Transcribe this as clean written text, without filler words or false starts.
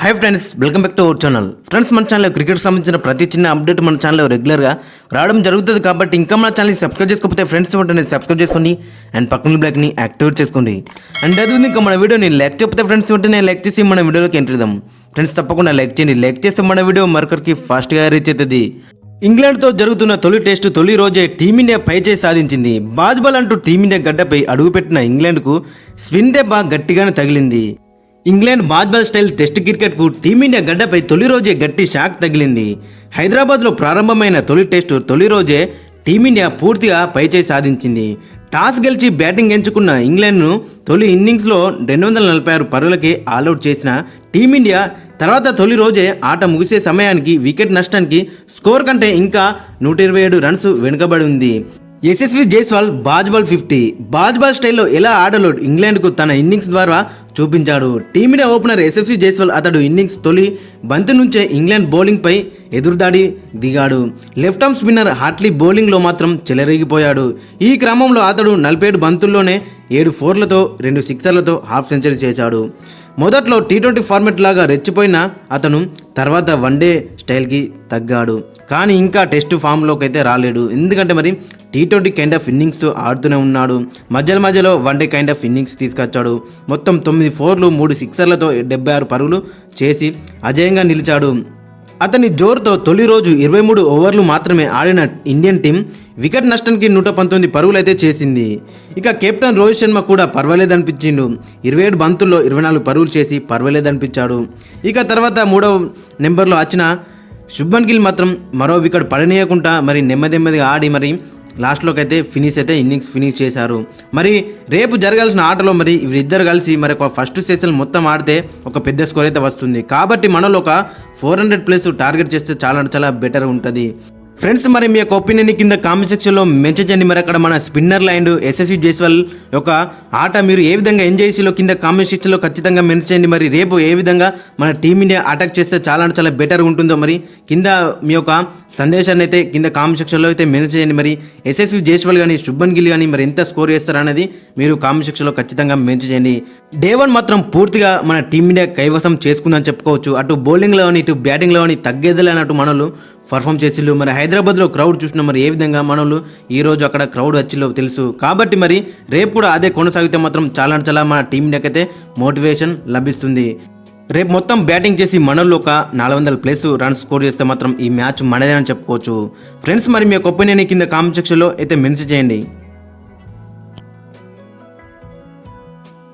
Hi friends, welcome back to our channel. Friends, మన ఛానల్లో cricket సంబంధించిన ప్రతి చిన్న అప్డేట్ మన ఛానల్లో రెగ్యులర్గా రావడం జరుగుతుంది. కాబట్టి ఇంకా మన ఛానల్ని సబ్స్క్రైబ్ చేసుకోకపోతే ఫ్రెండ్స్ వెంటనే సబ్స్క్రైబ్ చేసుకోండి అండ్ పక్కన బ్లాక్ని యాక్టివేట్ చేసుకోండి. అండ్ అది ఇంకా మన వీడియోని లైక్ చెప్తే ఫ్రెండ్స్ వెంటనే లైక్ చేసి మన వీడియోలోకి ఎంటర్ ఇద్దాం. ఫ్రెండ్స్, తప్పకుండా లైక్ చేయండి. లైక్ చేస్తే మన వీడియో మరొకరికి ఫాస్ట్గా రీచ్ అవుతుంది. ఇంగ్లాండ్తో జరుగుతున్న తొలి టెస్టు తొలి రోజే టీమిండియా పైచేయి సాధించింది. బాజ్బాల్ అంటూ టీమిండియా గడ్డపై అడుగుపెట్టిన ఇంగ్లాండ్కు స్పిన్ దెబ్బ గట్టిగానే తగిలింది. ఇంగ్లాండ్ బాజ్బాల్ స్టైల్ టెస్ట్ క్రికెట్కు టీమిండియా గడ్డపై తొలి రోజే గట్టి షాక్ తగిలింది. హైదరాబాద్లో ప్రారంభమైన తొలి టెస్టు తొలి రోజే టీమిండియా పూర్తిగా పైచేయి సాధించింది. టాస్ గెలిచి బ్యాటింగ్ ఎంచుకున్న ఇంగ్లాండ్ను తొలి ఇన్నింగ్స్లో 246 పరుగులకి ఆల్అవుట్ చేసిన టీమిండియా తర్వాత తొలి రోజే ఆట ముగిసే సమయానికి వికెట్ నష్టానికి స్కోర్ కంటే ఇంకా 127 రన్స్ వెనుకబడి ఉంది. యశస్వి జైస్వాల్ బాజ్బాల్ 50 బాజ్బాల్ స్టైల్లో ఎలా ఆడాలో ఇంగ్లాండ్కు తన ఇన్నింగ్స్ ద్వారా చూపించాడు. టీమిండియా ఓపెనర్ యశస్వి జైస్వాల్ అతడు ఇన్నింగ్స్ తొలి బంతి నుంచే ఇంగ్లాండ్ బౌలింగ్పై ఎదురుదాడి దిగాడు. లెఫ్ట్ ఆర్మ్ స్పిన్నర్ హార్ట్లీ బౌలింగ్లో మాత్రం చెలరేగిపోయాడు. ఈ క్రమంలో అతడు 47 బంతుల్లోనే 7 4లతో 2 సిక్సర్లతో హాఫ్ సెంచరీ చేశాడు. మొదట్లో T20 ఫార్మెట్ లాగా రెచ్చిపోయిన అతను తర్వాత వన్డే స్టైల్కి తగ్గాడు. కానీ ఇంకా టెస్ట్ ఫామ్లోకి అయితే రాలేడు. ఎందుకంటే మరి T20 కైండ్ ఆఫ్ ఇన్నింగ్స్తో ఆడుతూనే ఉన్నాడు. మధ్యలో వన్డే కైండ్ ఆఫ్ ఇన్నింగ్స్ తీసుకొచ్చాడు. మొత్తం 9 4లు 3 సిక్సర్లతో 76 పరుగులు చేసి అజేయంగా నిలిచాడు. అతని జోరుతో తొలి రోజు 23 ఓవర్లు మాత్రమే ఆడిన ఇండియన్ టీం వికెట్ నష్టానికి 119 పరుగులు అయితే చేసింది. ఇక కెప్టెన్ రోహిత్ శర్మ కూడా పర్వాలేదనిపించిండు. 27 బంతుల్లో 24 పరుగులు చేసి పర్వాలేదనిపించాడు. ఇక తర్వాత 3వ నెంబర్లో వచ్చిన శుభ్మన్ గిల్ మాత్రం మరో వికెట్ పడనీయకుండా మరి నెమ్మదిగా ఆడి మరి లాస్ట్లోకి అయితే ఇన్నింగ్స్ ఫినిష్ చేశారు. మరి రేపు జరగాల్సిన ఆటలో మరి వీరిద్దరు కలిసి మరి ఒక ఫస్ట్ సెషన్ మొత్తం ఆడితే ఒక పెద్ద స్కోర్ అయితే వస్తుంది. కాబట్టి మనలో ఒక 400+ టార్గెట్ చేస్తే చాలా బెటర్ ఉంటుంది. ఫ్రెండ్స్, మరి మీ యొక్క ఒపీనియన్ కింద కామెంట్ సెక్షన్లో మెన్షన్ చేయండి. మరి అక్కడ మన స్పిన్నర్లు అండ్ యశస్వి జైస్వాల్ యొక్క ఆట మీరు ఏ విధంగా ఎంజాయ్ చేసిలో కింద కామెంట్ సెక్షన్లో ఖచ్చితంగా మెన్షన్ చేయండి. మరి రేపు ఏ విధంగా మన టీమిండియా అటాక్ చేస్తే చాలా బెటర్ ఉంటుందో మరి కింద మీ యొక్క సందేశాన్ని అయితే కింద కామెంట్ సెక్షన్లో అయితే మెన్షన్ చేయండి. మరి యశస్వి జైస్వాల్ కానీ శుభ్మన్ గిల్ కానీ మరి ఎంత స్కోర్ చేస్తారనేది మీరు కామెంట్ సెక్షన్లో ఖచ్చితంగా మెన్షన్ చేయండి. డే 1 మాత్రం పూర్తిగా మన టీమిండియా కైవసం చేసుకుందని చెప్పుకోవచ్చు. అటు బౌలింగ్లో కానీ ఇటు బ్యాటింగ్లో కానీ తగ్గేదిలే అన్నట్టు మనలు పర్ఫామ్ చేసిళ్ళు. మరి హైదరాబాద్లో క్రౌడ్ చూసినా మరి ఏ విధంగా మనలు ఈరోజు అక్కడ క్రౌడ్ వచ్చిలో తెలుసు. కాబట్టి మరి రేపు కూడా అదే కొనసాగితే మాత్రం చాలా మన టీమిండియాకి అయితే మోటివేషన్ లభిస్తుంది. రేపు మొత్తం బ్యాటింగ్ చేసి మనల్లో ఒక 400+ రన్స్ స్కోర్ చేస్తే మాత్రం ఈ మ్యాచ్ మనదే అని చెప్పుకోవచ్చు. ఫ్రెండ్స్, మరి మీ యొక్క ఒపీనియన్ కింద కామెంట్ సెక్షన్లో అయితే మెన్షన్ చేయండి.